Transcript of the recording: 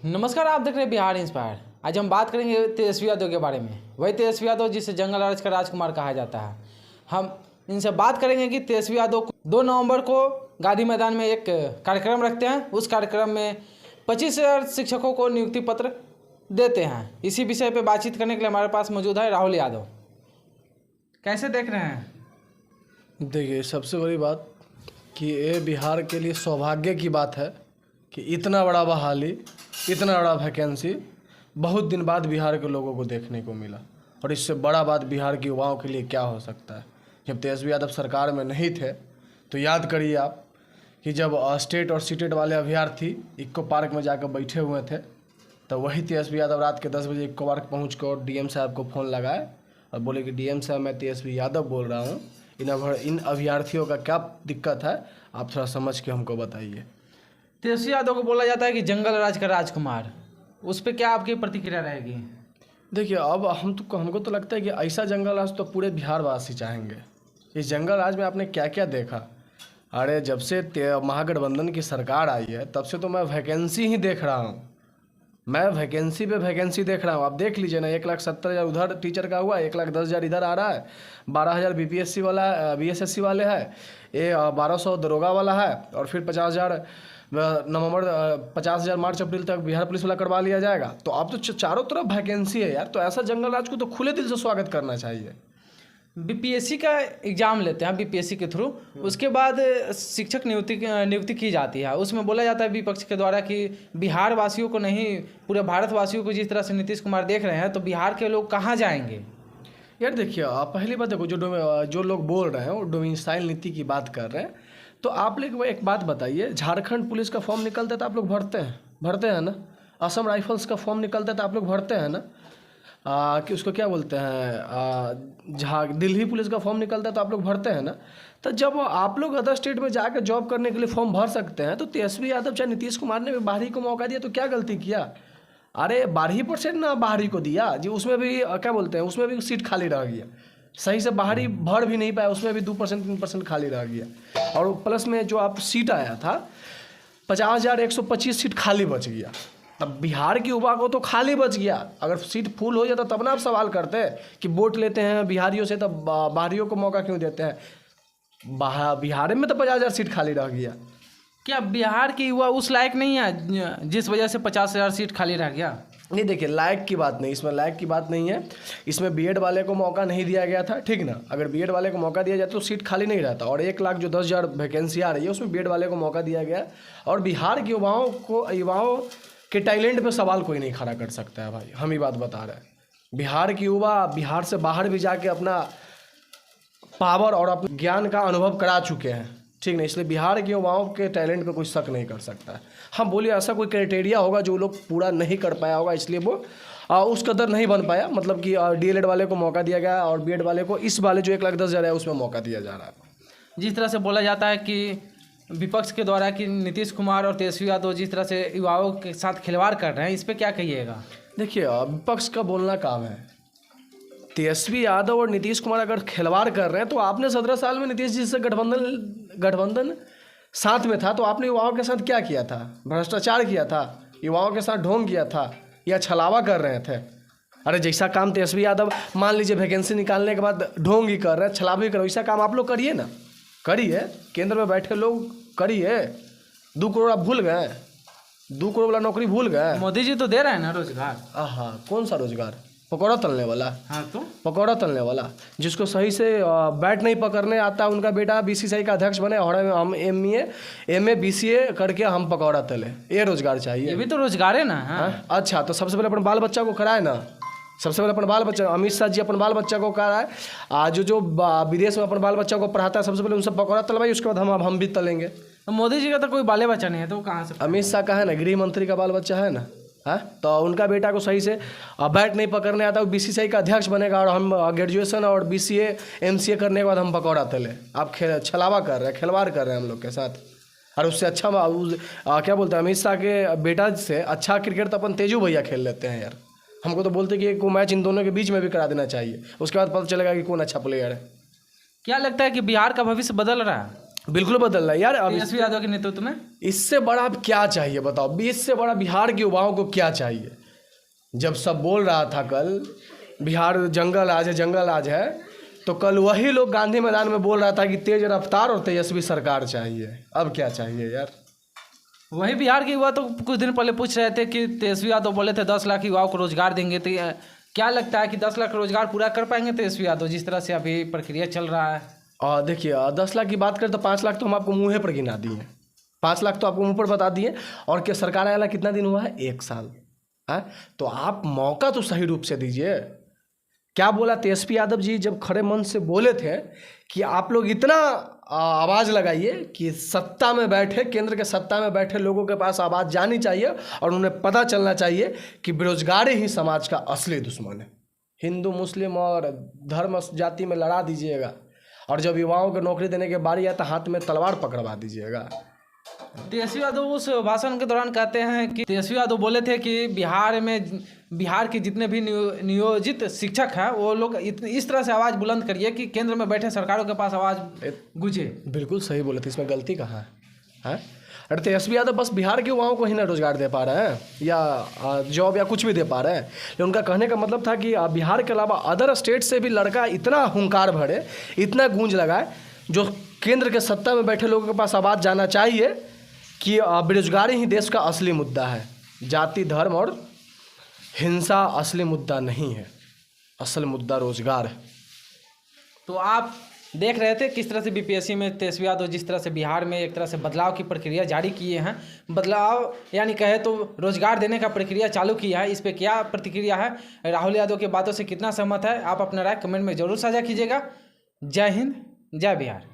नमस्कार, आप देख रहे हैं बिहार इंस्पायर। आज हम बात करेंगे तेजस्वी यादव के बारे में। वही तेजस्वी यादव जिसे जंगल राज का राजकुमार कहा जाता है। हम इनसे बात करेंगे कि तेजस्वी यादव को 2 नवंबर को गांधी मैदान में एक कार्यक्रम रखते हैं। उस कार्यक्रम में 25,000 शिक्षकों को नियुक्ति पत्र देते हैं। इसी विषय पर बातचीत करने के लिए हमारे पास मौजूद है राहुल यादव। कैसे देख रहे हैं? देखिए, सबसे बड़ी बात कि ये बिहार के लिए सौभाग्य की बात है कि इतना बड़ा बहाली, इतना बड़ा वैकेंसी बहुत दिन बाद बिहार के लोगों को देखने को मिला। और इससे बड़ा बात बिहार के युवाओं के लिए क्या हो सकता है। जब तेजस्वी यादव सरकार में नहीं थे तो याद करिए आप कि जब स्टेट और सीटेट वाले अभ्यर्थी इक्को पार्क में जाकर बैठे हुए थे तो वही तेजस्वी यादव रात के 10 बजे इक्को पार्क पहुँच कर डीएम साहब को फ़ोन लगाए और बोले कि डीएम साहब, मैं तेजस्वी यादव बोल रहा हूँ, इन अभ्यर्थियों का क्या दिक्कत है, आप थोड़ा समझ के हमको बताइए। तेजस्वी यादव को बोला जाता है कि जंगल राज का राजकुमार, उस पर क्या आपकी प्रतिक्रिया रहेगी? देखिए, अब हमको तो लगता है कि ऐसा जंगल राज तो पूरे बिहारवासी चाहेंगे। इस जंगल राज में आपने क्या क्या देखा? अरे जब से महागठबंधन की सरकार आई है तब से तो मैं वैकेंसी ही देख रहा हूँ। मैं वैकेंसी पे वैकेंसी देख रहा हूँ। आप देख लीजिए ना, 1,70,000 उधर टीचर का हुआ, 1,10,000 इधर आ रहा है, 12,000 बीपीएससी वाला बीएसएससी वाले है, ये 1,200 दरोगा वाला है, और फिर 50,000 नवंबर 50,000 मार्च अप्रैल तक बिहार पुलिस वाला करवा लिया जाएगा। तो अब तो चारों तरफ वैकेंसी है यार। तो ऐसा जंगल राज को तो खुले दिल से स्वागत करना चाहिए। बीपीएससी का एग्ज़ाम लेते हैं बीपीएससी के थ्रू, उसके बाद शिक्षक नियुक्ति की जाती है। उसमें बोला जाता है विपक्ष के द्वारा कि बिहार वासियों को नहीं, पूरे भारतवासियों को जिस तरह से नीतीश कुमार देख रहे हैं तो बिहार के लोग कहाँ जाएंगे? यार देखिए, आप पहली बात देखो, जो लोग बोल रहे हैं वो डोमिसाइल नीति की बात कर रहे हैं। तो आप लोग एक बात बताइए, झारखंड पुलिस का फॉर्म निकलता है तो आप लोग भरते हैं ना। असम राइफल्स का फॉर्म निकलता है तो आप लोग भरते हैं ना। कि उसको क्या बोलते हैं, दिल्ली पुलिस का फॉर्म निकलता है तो आप लोग भरते हैं ना। तो जब आप लोग अदर स्टेट में जाकर जॉब करने के लिए फॉर्म भर सकते हैं तो तेजस्वी यादव चाहे नीतीश कुमार ने भी बाहरी को मौका दिया तो क्या गलती किया? अरे 12% ना बाहरी को दिया जी, उसमें भी क्या बोलते हैं, उसमें भी सीट खाली रह गया। सही से बाहरी भर भी नहीं पाया, उसमें भी 2% 3% खाली रह गया। और प्लस में जो आप सीट आया था 50,125 सीट खाली बच गया। तब बिहार के युवा को तो खाली बच गया। अगर सीट फुल हो जाता तब ना आप सवाल करते हैं कि वोट लेते हैं बिहारियों से, तब बाहरियों को मौका क्यों देते हैं? बिहार में तो 50,000 सीट खाली रह गया। क्या बिहार के युवा उस लायक नहीं है जिस वजह से 50,000 सीट खाली रह गया? नहीं, देखिए, लायक की बात नहीं, इसमें लायक की बात नहीं है। इसमें बीएड वाले को मौका नहीं दिया गया था, ठीक ना। अगर बीएड वाले को मौका दिया जाता तो सीट खाली नहीं रहता। और 1,10,000 वैकेंसी आ रही है उसमें बीएड वाले को मौका दिया गया। और बिहार के युवाओं के टैलेंट पे सवाल कोई नहीं खड़ा कर सकता है भाई, हम ही बात बता रहे हैं। बिहार के युवा बिहार से बाहर भी जाके अपना पावर और अपने ज्ञान का अनुभव करा चुके हैं, ठीक नहीं। इसलिए बिहार के युवाओं के टैलेंट पे कोई शक नहीं कर सकता है। हम बोलिए ऐसा कोई क्राइटेरिया होगा जो लोग पूरा नहीं कर पाया होगा, इसलिए वो उस कदर नहीं बन पाया। मतलब कि डीएलएड वाले को मौका दिया गया और बीएड वाले को इस वाले जो 1,10,000 है उसमें मौका दिया जा रहा है। जिस तरह से बोला जाता है कि विपक्ष के द्वारा कि नीतीश कुमार और तेजस्वी यादव जिस तरह से युवाओं के साथ खिलवाड़ कर रहे हैं, इस पर क्या कहिएगा? देखिए, विपक्ष का बोलना काम है। तेजस्वी यादव और नीतीश कुमार अगर खिलवाड़ कर रहे हैं तो आपने 17 साल में नीतीश जी से गठबंधन साथ में था तो आपने युवाओं के साथ क्या किया था? भ्रष्टाचार किया था, युवाओं के साथ ढोंग किया था, या छलावा कर रहे थे? अरे जैसा काम तेजस्वी यादव मान लीजिए वैकेंसी निकालने के बाद ढोंग ही कर रहे हैं, छलावा भी कर रहे हैं, वैसा काम आप लोग करिए ना। करिए, केंद्र में बैठे लोग करिए। 2 करोड़ आप भूल गए? 2 करोड़ वाला नौकरी भूल गए? मोदी जी तो दे रहे हैं ना रोजगार। हाँ, कौन सा रोजगार? पकौड़ा तलने वाला? हाँ, तो पकौड़ा तलने वाला जिसको सही से बैट नहीं पकड़ने आता, उनका बेटा बीसीसीआई का अध्यक्ष बने और हम एमए बीसीए करके हम पकौड़ा तले, ये रोजगार चाहिए। ये भी तो रोजगार है ना। हाँ? अच्छा, तो सबसे पहले अपने बाल बच्चा को कराए ना। सबसे पहले अपन बाल बच्चा, अमित शाह जी अपन बाल बच्चा को कराए। जो विदेश में अपन बाल बच्चा को पढ़ाता है सबसे पहले उनसे पकौड़ा तलवाई, उसके बाद हम भी तलेंगे। तो मोदी जी का तो कोई बाले बच्चा नहीं है तो वो कहाँ से? अमित शाह का है ना, गृह मंत्री का बाल बच्चा है ना। है तो उनका बेटा को सही से बैट नहीं पकड़ने आता, वो बीसीसीआई का अध्यक्ष बनेगा और हम ग्रेजुएशन और बीसीए एमसीए करने के बाद हम पकौड़ा तले। आप छलावा कर रहे हैं, खिलवाड़ कर रहे हैं हम लोग के साथ। और उससे अच्छा क्या बोलते हैं, अमित शाह के बेटा से अच्छा क्रिकेट तो अपन तेजू भैया खेल लेते हैं यार। हमको तो बोलते कि एक मैच इन दोनों के बीच में भी करा देना चाहिए, उसके बाद पता चलेगा कि कौन अच्छा प्लेयर है। क्या लगता है कि बिहार का भविष्य बदल रहा है? बिल्कुल बदल रहा है यार। अब तेजस्वी यादव के नेतृत्व में। इससे बड़ा अब क्या चाहिए बताओ, इससे बड़ा बिहार के युवाओं को क्या चाहिए? जब सब बोल रहा था कल बिहार जंगल राज है, जंगल राज है, तो कल वही लोग गांधी मैदान में बोल रहा था कि तेज रफ्तार और तेजस्वी सरकार चाहिए। अब क्या चाहिए यार? वही बिहार के युवा तो कुछ दिन पहले पूछ रहे थे कि तेजस्वी यादव बोले थे 10 लाख युवाओं को रोजगार देंगे, तो क्या लगता है कि 10 लाख रोजगार पूरा कर पाएंगे तेजस्वी यादव जिस तरह से अभी प्रक्रिया चल रहा है? देखिए 10 लाख की बात करें तो 5 लाख तो हम आपको मुँह पर गिना दिए, 5 लाख तो आपको मुँह पर बता दिए। और क्या सरकार आया कितना दिन हुआ है? 1 साल है। तो आप मौका तो सही रूप से दीजिए। क्या बोला तेजस्वी यादव जी जब खड़े मन से बोले थे कि आप लोग इतना आवाज़ लगाइए कि सत्ता में बैठे, केंद्र के सत्ता में बैठे लोगों के पास आवाज़ जानी चाहिए और उन्हें पता चलना चाहिए कि बेरोजगारी ही समाज का असली दुश्मन है। हिंदू मुस्लिम और धर्म जाति में लड़ा दीजिएगा, और जब युवाओं को नौकरी देने की बारी आए तो हाथ में तलवार पकड़वा दीजिएगा। तेजस्वी यादव उस भाषण के दौरान कहते हैं कि तेजस्वी यादव बोले थे कि बिहार के जितने भी नियोजित शिक्षक हैं वो लोग इस तरह से आवाज़ बुलंद करिए कि केंद्र में बैठे सरकारों के पास आवाज़ गूंजे। बिल्कुल सही बोले थे, इसमें गलती कहाँ है? अरे तेजस्वी यादव बस बिहार के युवाओं को ही ना रोजगार दे पा रहे हैं या जॉब या कुछ भी दे पा रहे हैं, लेकिन उनका कहने का मतलब था कि बिहार के अलावा अदर स्टेट से भी लड़का इतना हुंकार भरे, इतना गूंज लगाए, जो केंद्र के सत्ता में बैठे लोगों के पास आवाज़ जाना चाहिए कि बेरोजगारी ही देश का असली मुद्दा है। जाति धर्म और हिंसा असली मुद्दा नहीं है, असल मुद्दा रोजगार है। तो आप देख रहे थे किस तरह से बीपीएससी में तेजस्वी यादव जिस तरह से बिहार में एक तरह से बदलाव की प्रक्रिया जारी किए हैं, बदलाव यानी कहे तो रोजगार देने का प्रक्रिया चालू किया है। इस पे क्या प्रतिक्रिया है, राहुल यादव की बातों से कितना सहमत है, आप अपना राय कमेंट में जरूर साझा कीजिएगा। जय हिंद, जय बिहार।